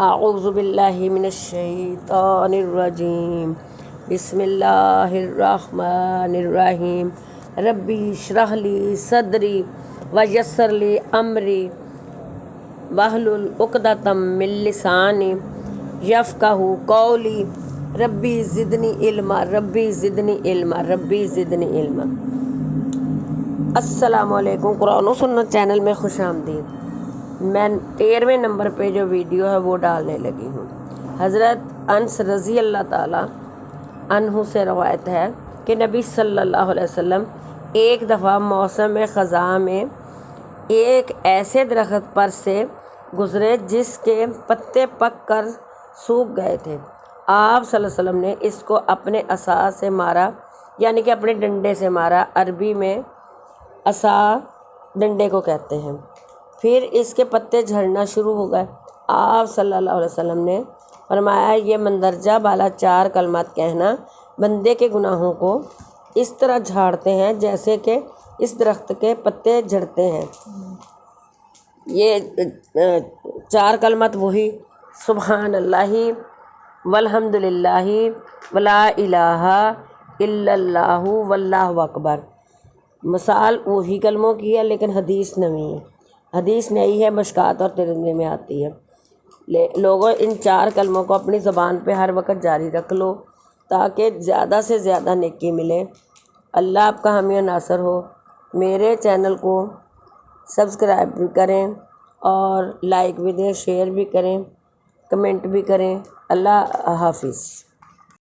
اعوذ باللہ من الشیطان الرجیم بسم اللہ الرحمن الرحیم ربی اشرح لی صدری ویسر لی امری واحلل عقدۃ من لسانی یفقہوا قولی ربی زدنی علما ربی زدنی علما ربی زدنی علما۔ السلام علیکم، قرآن و سنت چینل میں خوش آمدید۔ میں 13ویں نمبر پہ جو ویڈیو ہے وہ ڈالنے لگی ہوں۔ حضرت انس رضی اللہ تعالیٰ عنہ سے روایت ہے کہ نبی صلی اللہ علیہ وسلم ایک دفعہ موسم خزاں میں ایک ایسے درخت پر سے گزرے جس کے پتے پک کر سوکھ گئے تھے۔ آپ صلی اللہ علیہ وسلم نے اس کو اپنے عصا سے مارا، یعنی کہ اپنے ڈنڈے سے مارا۔ عربی میں عصا ڈنڈے کو کہتے ہیں۔ پھر اس کے پتے جھڑنا شروع ہو گئے۔ آپ صلی اللہ علیہ وسلم نے فرمایا، یہ مندرجہ بالا 4 کلمات کہنا بندے کے گناہوں کو اس طرح جھاڑتے ہیں جیسے کہ اس درخت کے پتے جھڑتے ہیں۔ یہ 4 کلمات وہی سبحان اللہ والحمد للہ ولا الہ الا اللہ واللہ اکبر۔ مثال وہی کلموں کی ہے لیکن حدیث نئی ہے۔ حدیث نئی ہے، مشکات اور ترمذی میں آتی ہے۔ لوگوں ان 4 کلموں کو اپنی زبان پہ ہر وقت جاری رکھ لو تاکہ زیادہ سے زیادہ نیکی ملے۔ اللہ آپ کا حامی و ناصر ہو۔ میرے چینل کو سبسکرائب بھی کریں اور لائک بھی دیں، شیئر بھی کریں، کمنٹ بھی کریں۔ اللہ حافظ۔